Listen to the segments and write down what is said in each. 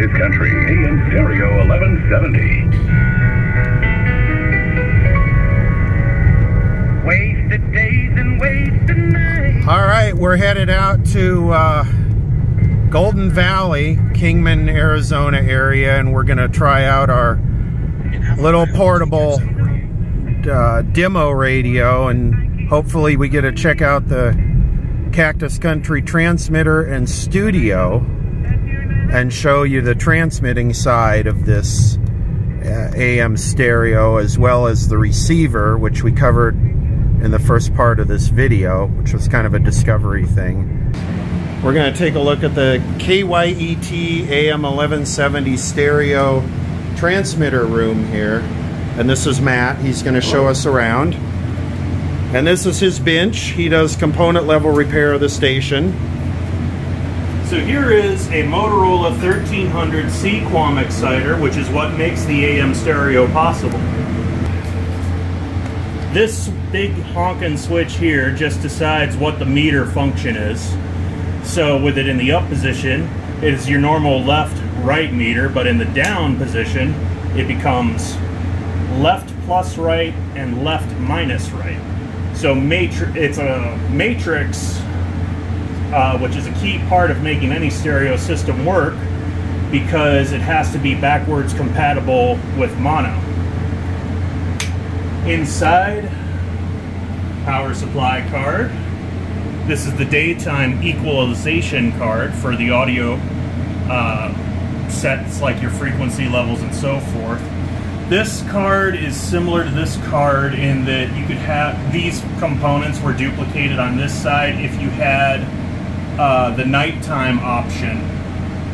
is country, AM stereo 1170. Wasted days and wasted nights. All right, we're headed out to Golden Valley, Kingman, Arizona area, and we're going to try out our little portable demo radio, and hopefully we get to check out the Cactus Country transmitter and studio and show you the transmitting side of this AM stereo, as well as the receiver, which we covered in the first part of this video, which was kind of a discovery thing. We're going to take a look at the KYET AM 1170 stereo transmitter room here. And this is Matt. He's going to show us around. And this is his bench. He does component level repair of the station. So here is a Motorola 1300 CQUAM exciter, which is what makes the AM stereo possible. This big honkin' switch here just decides what the meter function is. So with it in the up position, it is your normal left-right meter, but in the down position, it becomes left plus right and left minus right. So it's a matrix, which is a key part of making any stereo system work, because it has to be backwards compatible with mono. Inside, power supply card. This is the daytime equalization card for the audio sets, like your frequency levels and so forth. This card is similar to this card in that you could have these components were duplicated on this side if you had the nighttime option,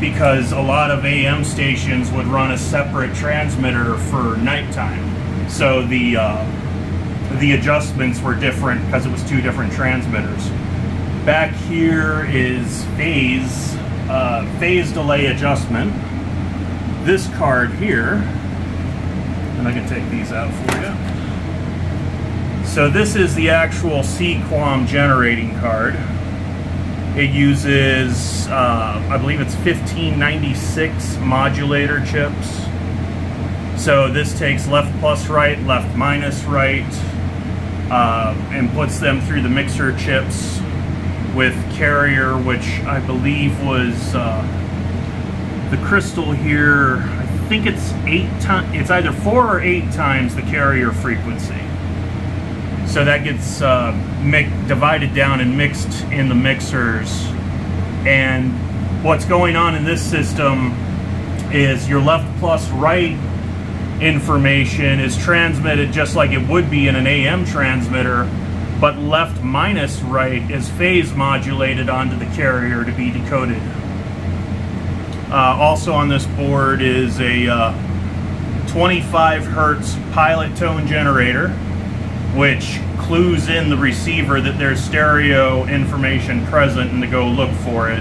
because a lot of AM stations would run a separate transmitter for nighttime. So the adjustments were different because it was two different transmitters. Back here is phase delay adjustment. This card here, and I can take these out for you. So this is the actual CQUAM generating card. It uses, I believe it's 1596 modulator chips. So this takes left plus right, left minus right, and puts them through the mixer chips with carrier, which I believe was the crystal here. I think it's 8 times. It's either 4 or 8 times the carrier frequency. So that gets divided down and mixed in the mixers. And what's going on in this system is your left plus right information is transmitted just like it would be in an AM transmitter, but left minus right is phase modulated onto the carrier to be decoded. Also on this board is a 25 Hertz pilot tone generator, which clues in the receiver that there's stereo information present and to go look for it.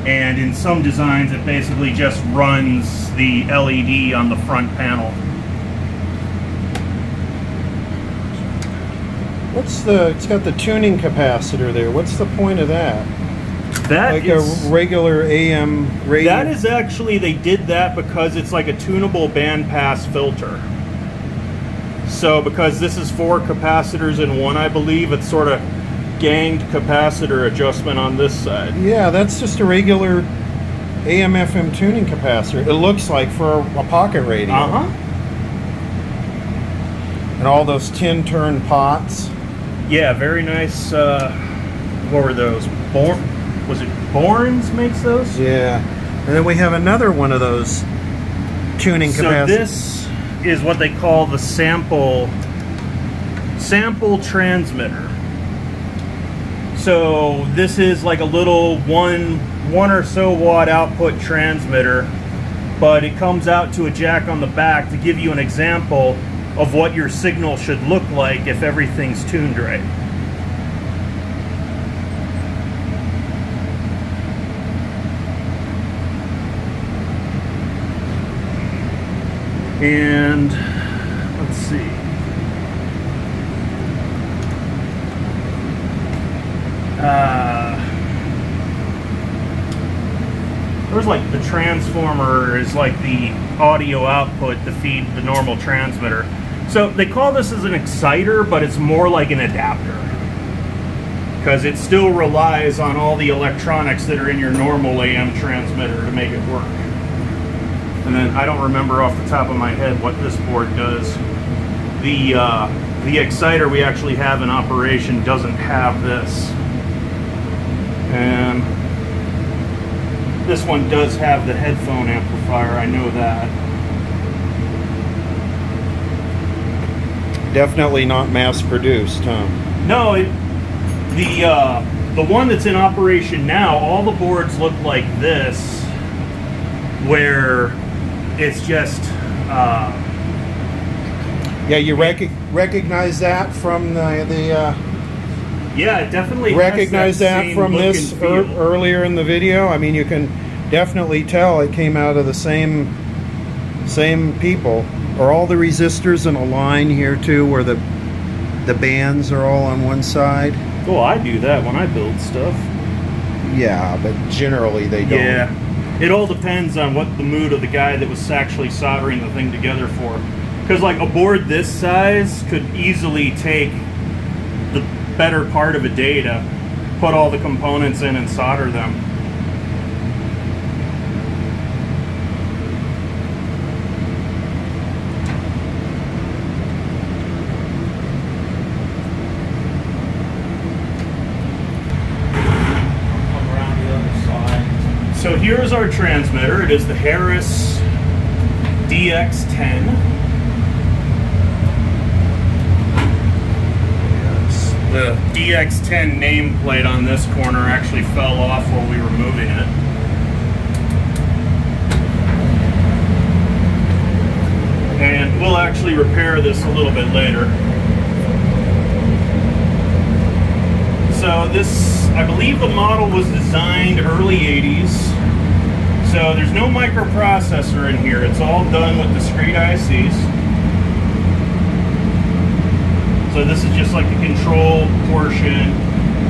And in some designs it basically just runs the LED on the front panel. It's got the tuning capacitor there. What's the point of that? That like is a regular AM radio? That is actually, they did that because it's like a tunable bandpass filter. So because this is 4 capacitors in one, I believe, it's sort of ganged capacitor adjustment on this side. Yeah, that's just a regular AM FM tuning capacitor. It looks like for a pocket radio. And all those 10-turn pots. Yeah, very nice. What were those? Was it Bourne's makes those? Yeah. And then we have another one of those tuning capacitors. So this is what they call the sample transmitter. So this is like a little one or so watt output transmitter, but it comes out to a jack on the back to give you an example of what your signal should look like if everything's tuned right. And let's see. There's like the transformer is like the audio output to feed the normal transmitter. So they call this as an exciter, but it's more like an adapter, because it still relies on all the electronics that are in your normal AM transmitter to make it work. And then I don't remember off the top of my head what this board does. The exciter we actually have in operation doesn't have this. And this one does have the headphone amplifier, I know that. Definitely not mass produced, huh? No, the one that's in operation now, all the boards look like this, where it's just yeah, you recognize that from yeah, it definitely recognize has that that from this earlier in the video. I mean, you can definitely tell it came out of the same people. Are all the resistors in a line here too, where the bands are all on one side? Well, I do that when I build stuff. Yeah, but generally they don't. Yeah, it all depends on what the mood of the guy that was actually soldering the thing together for. Because like a board this size could easily take the better part of a day to put all the components in and solder them. So here's our transmitter. It is the Hertz DX10. Yes. The DX10 nameplate on this corner actually fell off while we were moving it. And we'll actually repair this a little bit later. So this, I believe the model was designed early 80s. So there's no microprocessor in here. It's all done with discrete ICs. So this is just like the control portion.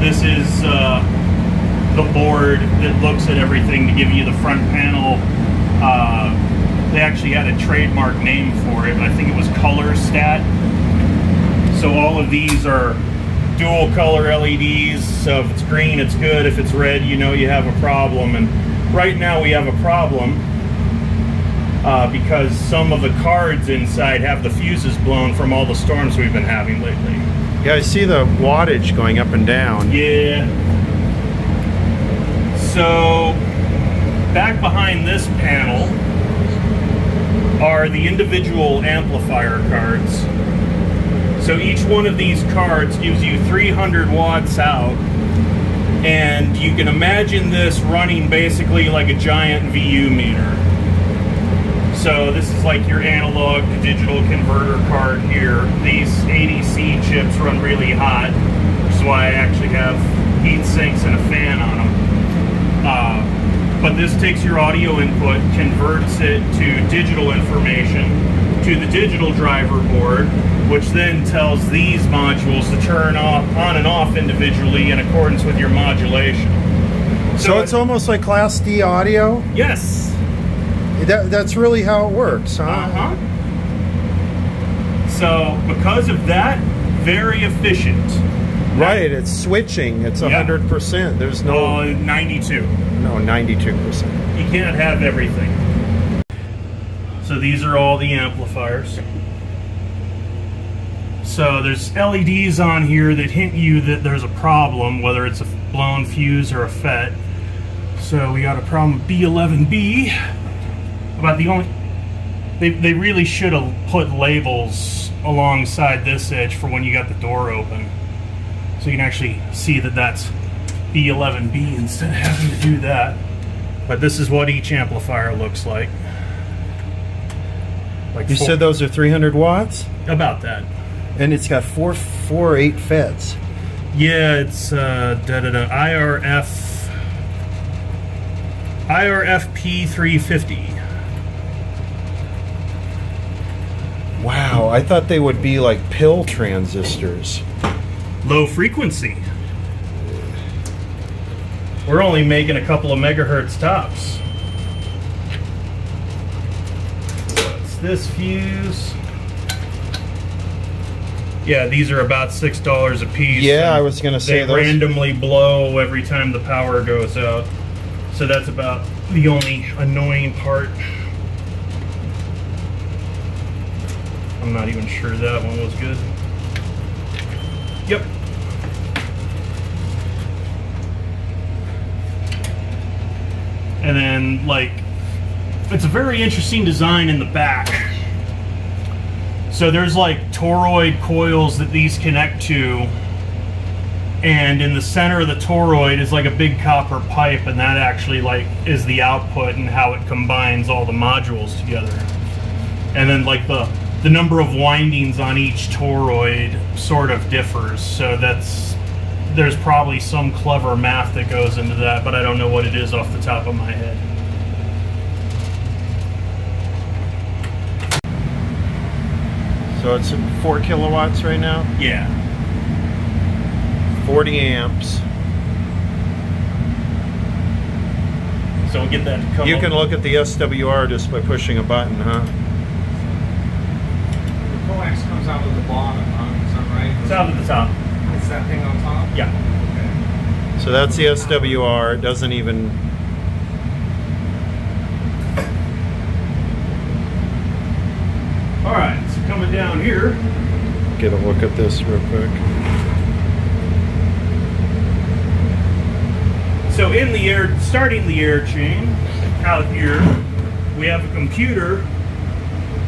This is the board that looks at everything to give you the front panel. They actually had a trademark name for it. I think it was Color Stat. So all of these are dual color LEDs, so if it's green it's good, if it's red you know you have a problem. And right now we have a problem because some of the cards inside have the fuses blown from all the storms we've been having lately. Yeah, I see the wattage going up and down. Yeah. So back behind this panel are the individual amplifier cards. So each one of these cards gives you 300 watts out, and you can imagine this running basically like a giant VU meter. So this is like your analog to digital converter card here. These ADC chips run really hot, which is why I actually have heat sinks and a fan on them. But this takes your audio input, converts it to digital information to the digital driver board, which then tells these modules to turn on and off individually in accordance with your modulation. So it's almost like Class D audio? Yes. That's really how it works, huh? Uh-huh. So because of that, very efficient. Right, it's switching. It's 100%. There's no... 92. No, 92%. You can't have everything. So these are all the amplifiers. So there's LEDs on here that hint you that there's a problem, whether it's a blown fuse or a FET. So we got a problem with B11B. About the only... They really should have put labels alongside this edge for when you got the door open. So you can actually see that that's B11B instead of having to do that. But this is what each amplifier looks like. You said those are 300 watts? About that. And it's got 8 FETs. Yeah, it's IRFP 350. Wow, I thought they would be like pill transistors. Low frequency. We're only making a couple of megahertz tops. replace this fuse. Yeah, these are about $6 a piece. Yeah, I was gonna say they those randomly blow every time the power goes out. So that's about the only annoying part. I'm not even sure that one was good. Yep. And then, like, it's a very interesting design in the back. So there's like toroid coils that these connect to, and in the center of the toroid is like a big copper pipe, and that actually like is the output and how it combines all the modules together. And then like the number of windings on each toroid sort of differs, so there's probably some clever math that goes into that, but I don't know what it is off the top of my head. So it's 4 kilowatts right now? Yeah. 40 amps. So we'll get that to come You up. can look at the SWR just by pushing a button, huh? The coax comes out of the bottom, huh? Is that right? It's out at the top. It's that thing on top? Yeah. Okay. So that's the SWR. It doesn't even... Alright, so coming down here. Get a look at this real quick. So in the air, starting the air chain, out here, we have a computer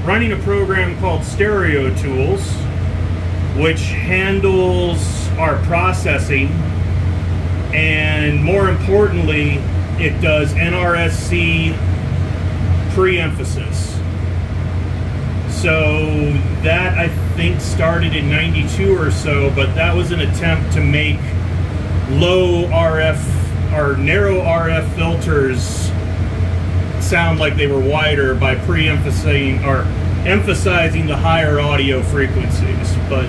running a program called Stereo Tools, which handles our processing, and more importantly, it does NRSC pre-emphasis. So that, I think, started in '92 or so, but that was an attempt to make low RF or narrow RF filters sound like they were wider by pre-emphasizing or emphasizing the higher audio frequencies. But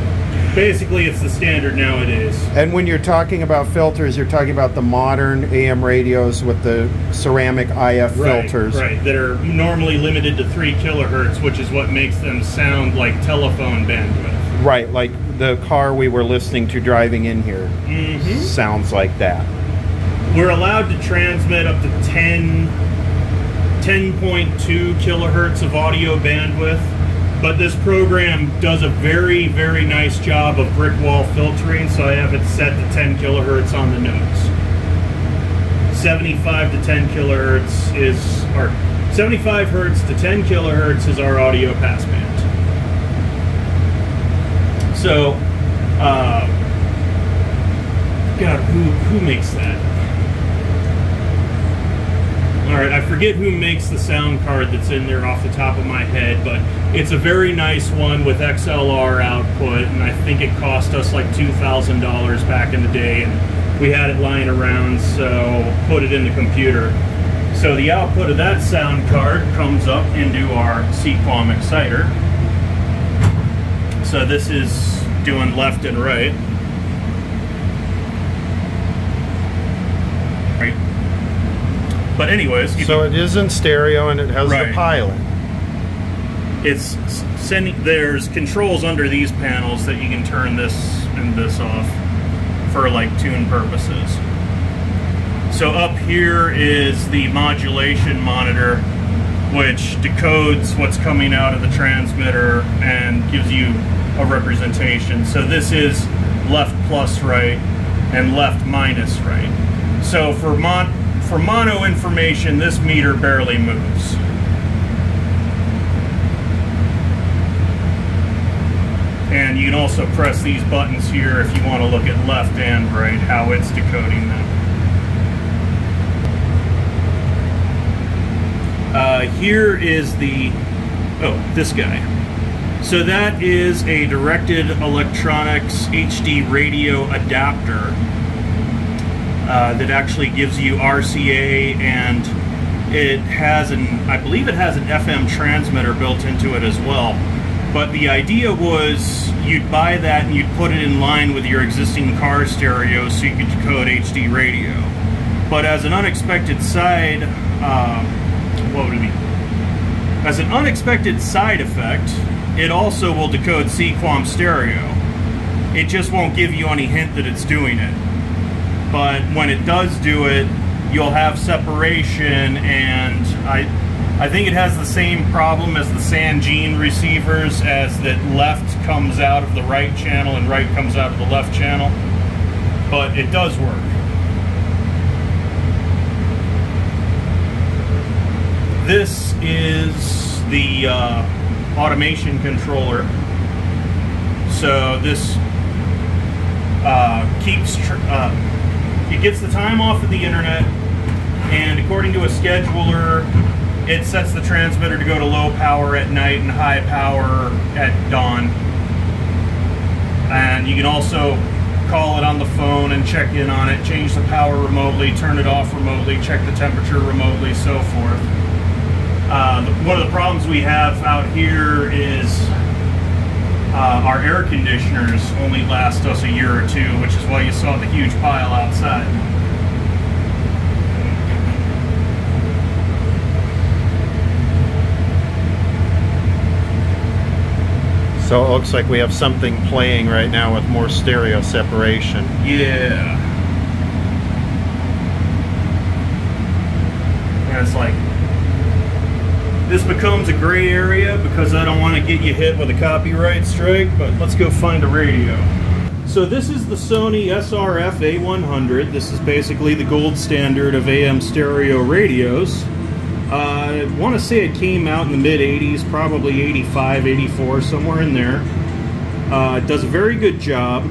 basically it's the standard nowadays. And when you're talking about filters, you're talking about the modern AM radios with the ceramic IF filters. Right, that are normally limited to 3 kilohertz, which is what makes them sound like telephone bandwidth. Right, like the car we were listening to driving in here sounds like that. We're allowed to transmit up to 10.2 kilohertz of audio bandwidth, but this program does a very, very nice job of brick wall filtering, so I have it set to 10 kilohertz on the notes. 75 to 10 kilohertz is, or 75 hertz to 10 kilohertz is our audio pass band. So, God, who makes that? Alright, I forget who makes the sound card that's in there off the top of my head, but it's a very nice one with XLR output, and I think it cost us like $2,000 back in the day, and we had it lying around, so put it in the computer. So the output of that sound card comes up into our CQUAM exciter. So this is doing left and right. But anyways, so it is in stereo and it has the pilot. It's sending. There's controls under these panels that you can turn this and this off for like tune purposes. So up here is the modulation monitor, which decodes what's coming out of the transmitter and gives you a representation. So this is left plus right and left minus right. So for mono information, this meter barely moves. And you can also press these buttons here if you want to look at left and right, how it's decoding them. Here is the, this guy. So that is a directed electronics HD radio adapter that actually gives you RCA, and it has I believe it has an FM transmitter built into it as well. But the idea was you'd buy that and you'd put it in line with your existing car stereo so you could decode HD radio. But as an unexpected side, what would it be? As an unexpected side effect, it also will decode CQUAM stereo. It just won't give you any hint that it's doing it. But when it does do it, you'll have separation, and I think it has the same problem as the Sangean receivers, as that left comes out of the right channel and right comes out of the left channel. But it does work. This is the automation controller. So this it gets the time off of the internet, and according to a scheduler, it sets the transmitter to go to low power at night and high power at dawn. And you can also call it on the phone and check in on it, change the power remotely, turn it off remotely, check the temperature remotely, so forth. One of the problems we have out here is our air conditioners only last us a year or two, which is why you saw the huge pile outside. So it looks like we have something playing right now with more stereo separation. Yeah. And it's like, this becomes a gray area because I don't want to get you hit with a copyright strike, but let's go find a radio. So this is the Sony Srf A100. This is basically the gold standard of AM stereo radios. I want to say it came out in the mid-80s, probably 85, 84, somewhere in there. It does a very good job.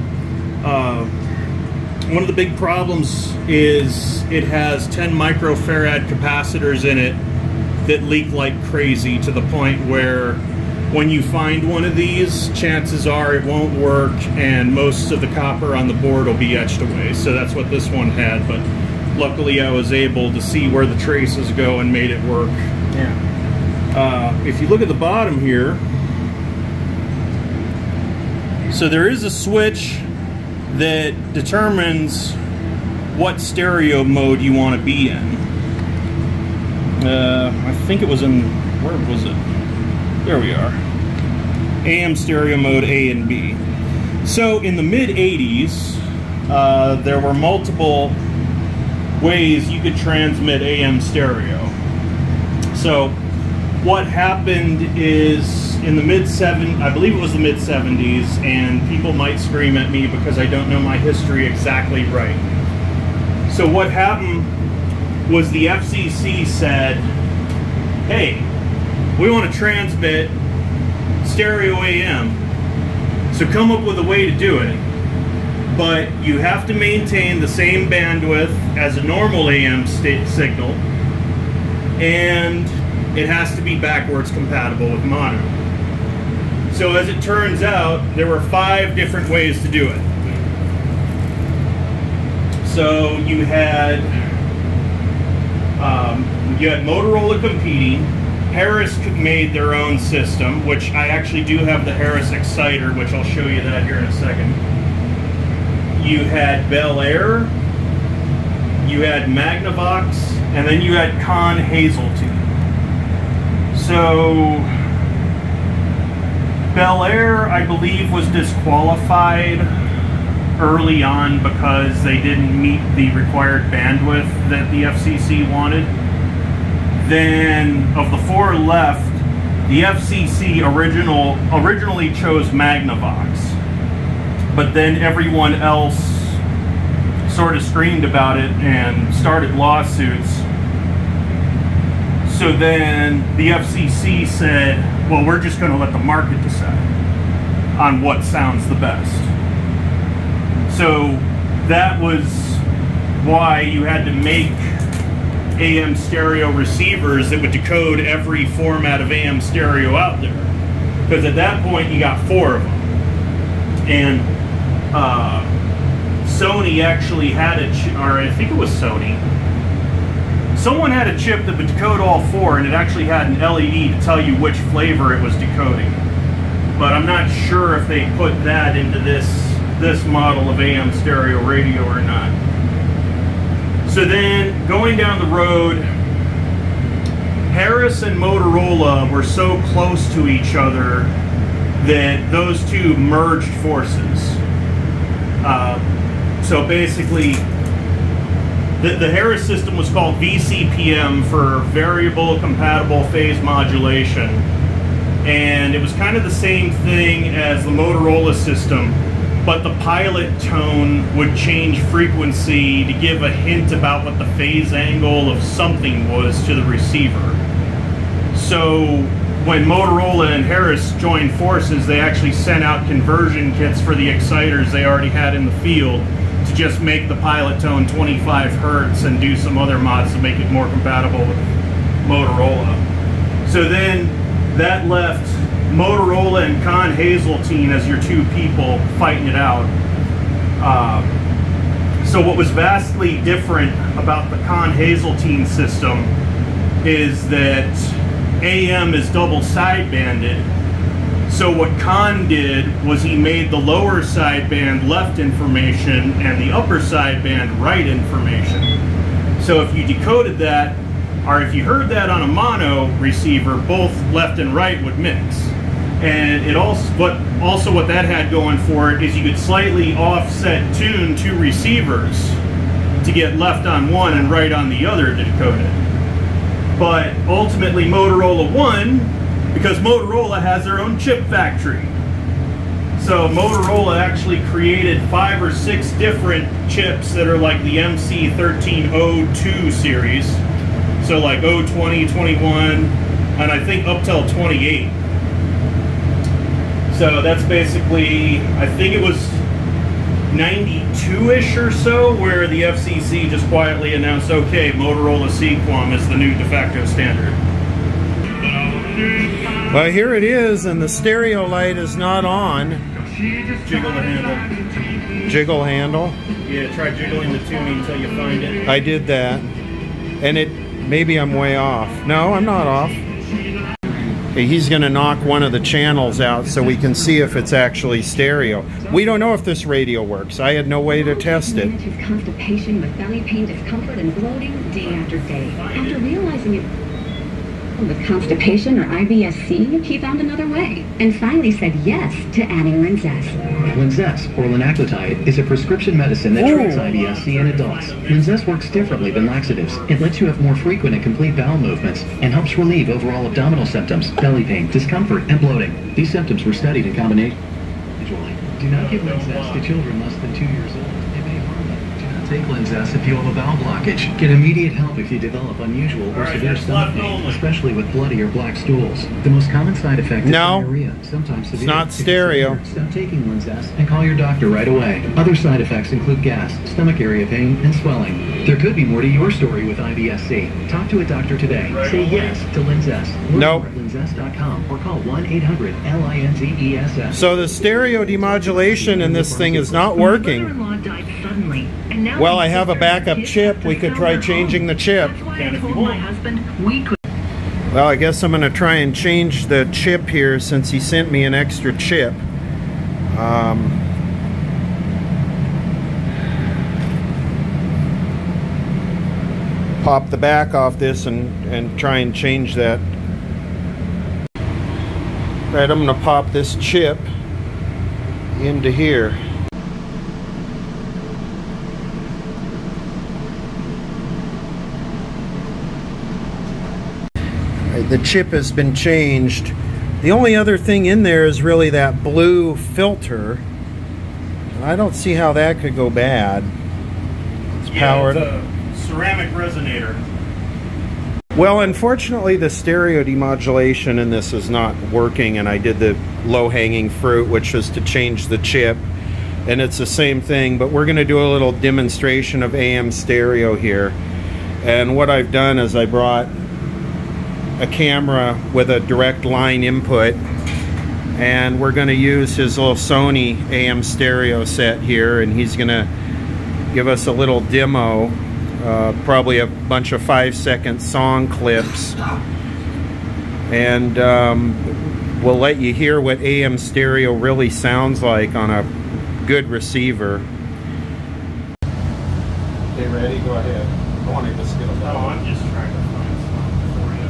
One of the big problems is it has 10 microfarad capacitors in it that leak like crazy, to the point where when you find one of these, chances are it won't work and most of the copper on the board will be etched away. So that's what this one had, but luckily I was able to see where the traces go and made it work. Yeah. If you look at the bottom here, so there is a switch that determines what stereo mode you want to be in. I think it was in, where was it? There we are. AM stereo mode A and B. So in the mid-80s, there were multiple ways you could transmit AM stereo. So what happened is in the mid-70s, I believe it was the mid-70s, and people might scream at me because I don't know my history exactly right. So what happened was the FCC said, hey, we want to transmit stereo AM, so come up with a way to do it, but you have to maintain the same bandwidth as a normal AM signal, and it has to be backwards compatible with mono. So as it turns out, there were 5 different ways to do it. So you had Motorola competing. Harris made their own system, which I actually do have the Harris Exciter, which I'll show you that here in a second. You had Bel Air, you had Magnavox, and then you had Con Hazeltine. So Bel Air, I believe, was disqualified early on because they didn't meet the required bandwidth that the FCC wanted. Then, of the 4 left, the FCC originally chose Magnavox, but then everyone else sort of screamed about it and started lawsuits. So then the FCC said, well, we're just going to let the market decide on what sounds the best. So that was why you had to make AM stereo receivers that would decode every format of AM stereo out there. Because at that point you got 4 of them. And Sony actually had a chip, or I think it was Sony. Someone had a chip that would decode all 4, and it actually had an LED to tell you which flavor it was decoding. But I'm not sure if they put that into this model of AM stereo radio or not. So then, going down the road, Harris and Motorola were so close to each other that those two merged forces. So basically, the Harris system was called VCPM for Variable Compatible Phase Modulation. And it was kind of the same thing as the Motorola system, but the pilot tone would change frequency to give a hint about what the phase angle of something was to the receiver. So when Motorola and Harris joined forces, they actually sent out conversion kits for the exciters they already had in the field to just make the pilot tone 25 Hertz and do some other mods to make it more compatible with Motorola. So then that left Motorola and Con Hazeltine as your two people fighting it out. So what was vastly different about the Con Hazeltine system is that AM is double sidebanded. So what Con did was he made the lower sideband left information and the upper sideband right information. So if you decoded that, or if you heard that on a mono receiver, both left and right would mix. And it also what that had going for it is you could slightly offset tune two receivers to get left on one and right on the other to decode it. But ultimately Motorola won because Motorola has their own chip factory. So Motorola actually created 5 or 6 different chips that are like the MC1302 series. So like 020, 21, and I think up till 28. So that's basically, I think it was 92-ish or so, where the FCC just quietly announced, okay, Motorola CQUAM is the new de facto standard. Well, here it is, and the stereo light is not on. Jiggle the handle. Jiggle handle? Yeah, try jiggling the tuning until you find it. I did that. And maybe I'm way off. No, I'm not off. Okay, he's going to knock one of the channels out so we can see if it's actually stereo. We don't know if this radio works. I had no way to test it. His constipation with belly pain, discomfort, and bloating day after day. After realizing it with constipation or IBS-C, he found another way and finally said yes to adding Linzess. Linzess, or linaclotide, is a prescription medicine that treats IBS-C in adults. Linzess works differently than laxatives. It lets you have more frequent and complete bowel movements and helps relieve overall abdominal symptoms, belly pain, discomfort, and bloating. These symptoms were studied in combination. Do not give Linzess to children less than 2 years old. It may harm them. Do not take Linzess if you have a bowel blockage. Get immediate help if you develop unusual or severe stomach pain, especially with bloody or black stools. The most common side effect is diarrhea, sometimes severe. It's not stereo. Stop taking Linzess and call your doctor right away. Other side effects include gas, stomach area pain, and swelling. There could be more to your story with IBS-C. Talk to a doctor today. Say yes to Linzess. Nope. Linzess.com or call 1-800-LINZESS. So the stereo demodulation in this thing is not working. Well, I have a backup chip. We could try changing the chip. Well, I guess I'm going to try and change the chip here since he sent me an extra chip. Pop the back off this and try and change that. Right, I'm going to pop this chip into here. The chip has been changed. The only other thing in there is really that blue filter. I don't see how that could go bad. It's powered up. Ceramic resonator. Well, unfortunately the stereo demodulation in this is not working, and I did the low-hanging fruit, which was to change the chip, and it's the same thing, but we're going to do a little demonstration of AM stereo here. And what I've done is I brought a camera with a direct line input, and we're going to use his little Sony AM stereo set here, and he's going to give us a little demo, probably a bunch of 5-second song clips, and we'll let you hear what AM stereo really sounds like on a good receiver. Okay, ready? Go ahead. I want to just get a Oh, I'm just trying to find something for you.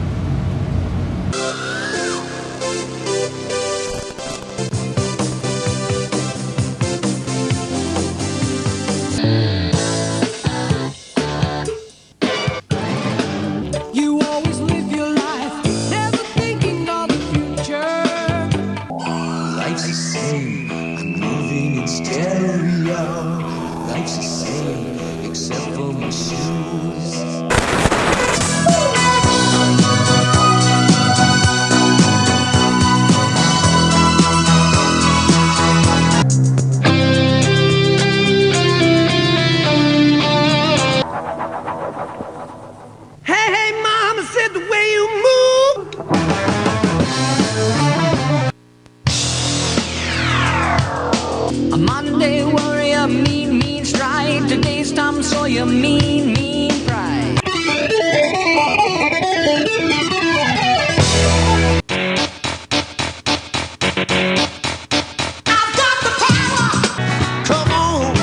like the way you move. A Monday warrior, mean strike. Today's Tom Sawyer, mean pride. I've got the power. Come on.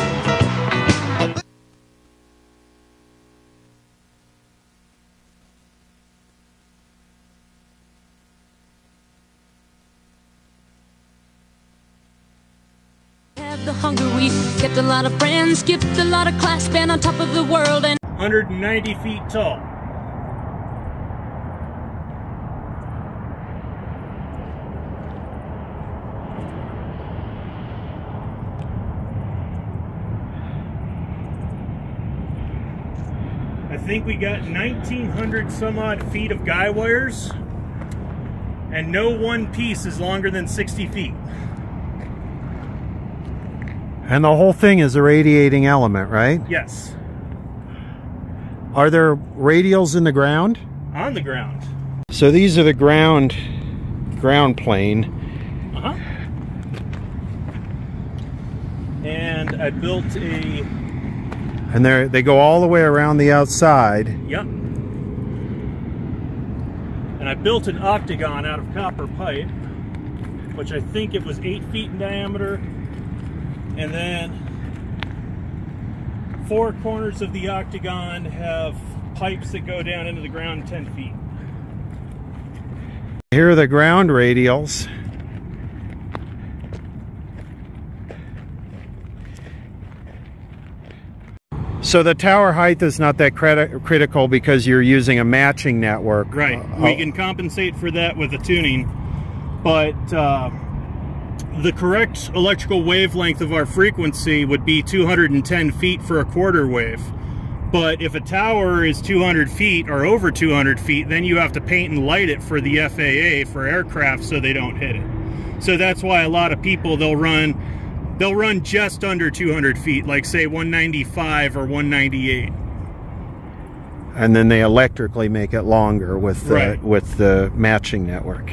The hunger, we kept a lot of friends, skipped a lot of class, been on top of the world, and 190 feet tall. I think we got 1,900 some odd feet of guy wires, and no one piece is longer than 60 feet. And the whole thing is a radiating element, right? Yes. Are there radials in the ground? On the ground. So these are the ground plane. Uh-huh. And I built a... And they go all the way around the outside. Yep. And I built an octagon out of copper pipe, which I think it was 8 feet in diameter. And then 4 corners of the octagon have pipes that go down into the ground 10 feet. Here are the ground radials. So the tower height is not that critical because you're using a matching network. Right. We can compensate for that with the tuning, but the correct electrical wavelength of our frequency would be 210 feet for a quarter wave. But if a tower is 200 feet or over 200 feet, then you have to paint and light it for the FAA for aircraft so they don't hit it. So that's why a lot of people, they'll run just under 200 feet, like say 195 or 198. And then they electrically make it longer with the matching network.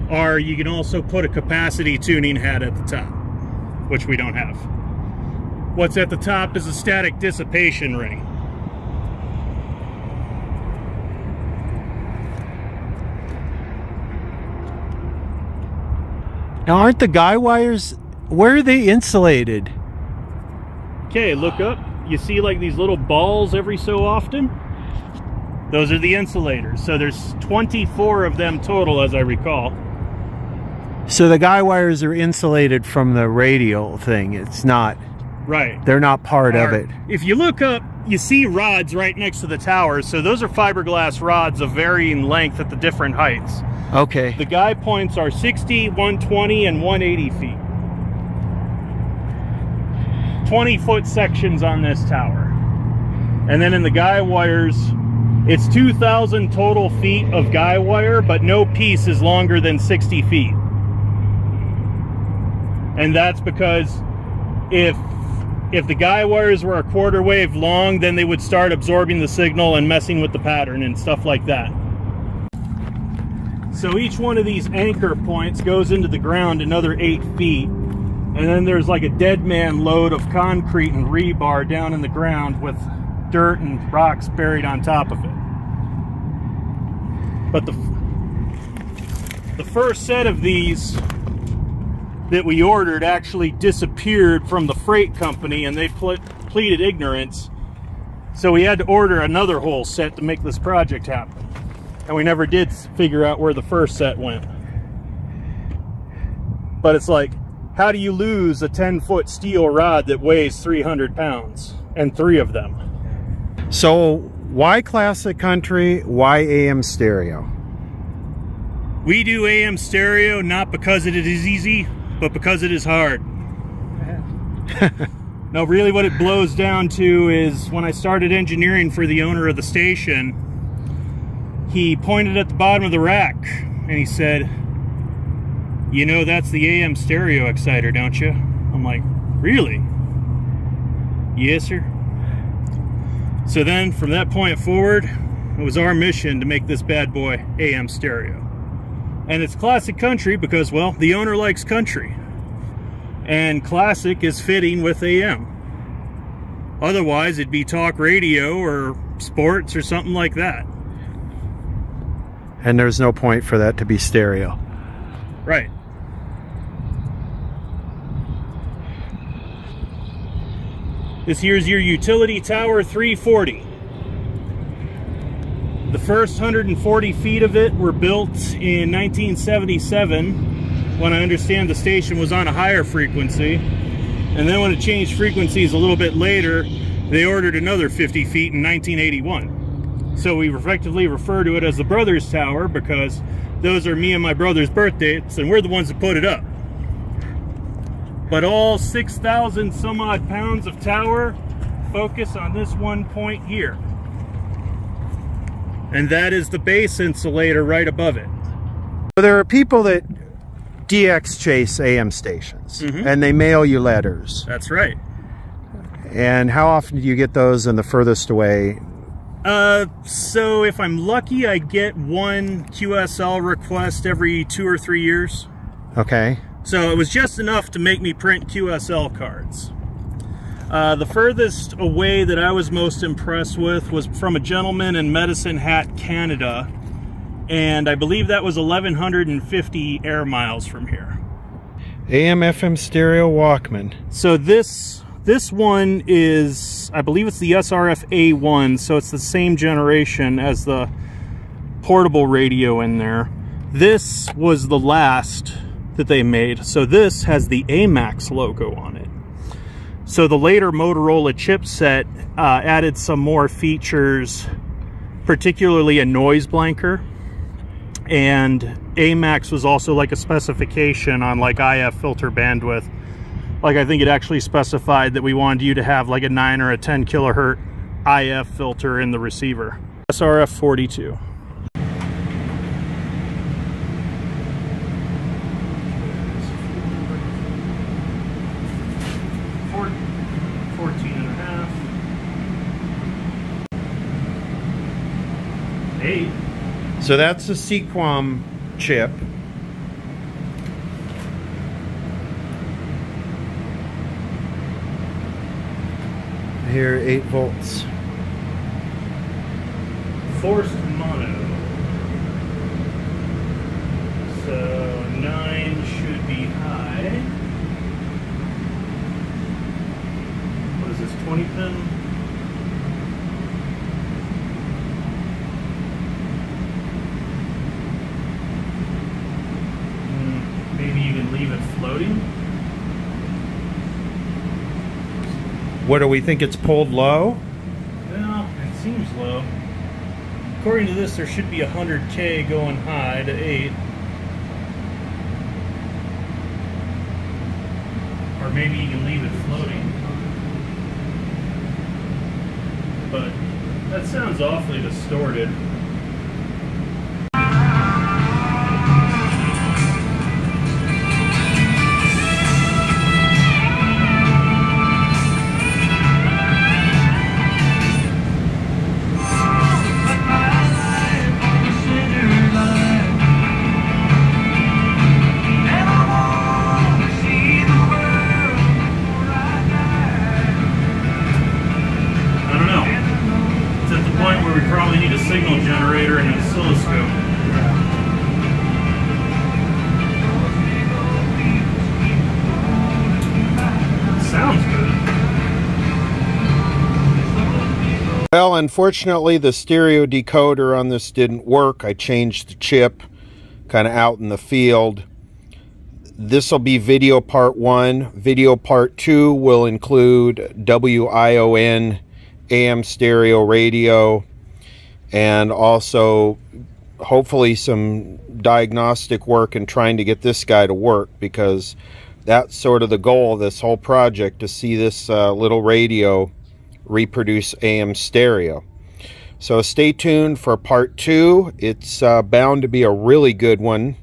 Or you can also put a capacity tuning head at the top, which we don't have. What's at the top is a static dissipation ring. Now, aren't the guy wires, where are they insulated? Okay, look up. You see like these little balls every so often? Those are the insulators. So there's 24 of them total, as I recall. So the guy wires are insulated from the radial thing. It's not. Right. They're not part of it. If you look up, you see rods right next to the towers. So those are fiberglass rods of varying length at the different heights. Okay. The guy points are 60, 120, and 180 feet. 20-foot sections on this tower. And then in the guy wires, it's 2,000 total feet of guy wire, but no piece is longer than 60 feet. And that's because if the guy wires were a quarter wave long, then they would start absorbing the signal and messing with the pattern and stuff like that. So each one of these anchor points goes into the ground another 8 feet. And then there's like a dead man load of concrete and rebar down in the ground with dirt and rocks buried on top of it. But the first set of these that we ordered actually disappeared from the freight company, and they pleaded ignorance. So we had to order another whole set to make this project happen. And we never did figure out where the first set went. But it's like, how do you lose a 10-foot steel rod that weighs 300 pounds? And 3 of them. So why classic country? Why AM stereo? We do AM stereo not because it is easy, but because it is hard. No, really what it blows down to is when I started engineering for the owner of the station, he pointed at the bottom of the rack and he said, "You know, that's the AM stereo exciter, don't you?" I'm like, "Really?" "Yes, sir." So then from that point forward, It was our mission to make this bad boy AM stereo. And it's classic country because, well, the owner likes country. And classic is fitting with AM. Otherwise, it'd be talk radio or sports or something like that. And there's no point for that to be stereo. Right. This here's your utility tower 340. The first 140 feet of it were built in 1977, when I understand the station was on a higher frequency. And then when it changed frequencies a little bit later, they ordered another 50 feet in 1981. So we effectively refer to it as the Brothers Tower because those are me and my brother's birth dates, and we're the ones that put it up. But all 6,000 some odd pounds of tower focus on this one point here. And that is the base insulator right above it. So there are people that DX chase AM stations, and they mail you letters. That's right. And how often do you get those in the furthest away? So if I'm lucky, I get one QSL request every 2 or 3 years. Okay. So it was just enough to make me print QSL cards. The furthest away that I was most impressed with was from a gentleman in Medicine Hat, Canada. And I believe that was 1,150 air miles from here. AM FM stereo Walkman. So this one is, I believe it's the Srf A1, so it's the same generation as the portable radio in there. This was the last that they made. So this has the AMAX logo on it. So the later Motorola chipset added some more features, particularly a noise blanker. And AMAX was also like a specification on like IF filter bandwidth. Like I think it actually specified that we wanted you to have like a 9 or a 10 kilohertz IF filter in the receiver. Srf 42. So that's a CQUAM chip. Here, 8 volts. Forced mono. So 9 should be high. What is this, 20 pin? Maybe you can leave it floating. What do we think, it's pulled low? Well, it seems low. According to this, there should be 100K going high to 8. Or maybe you can leave it floating. But that sounds awfully distorted. Signal generator and an oscilloscope. Sounds good. Well, unfortunately, the stereo decoder on this didn't work. I changed the chip kind of out in the field. This will be video part 1. Video part 2 will include WION AM stereo radio, and also hopefully some diagnostic work and trying to get this guy to work, because that's sort of the goal of this whole project, to see this little radio reproduce AM stereo. So stay tuned for part 2. It's bound to be a really good one.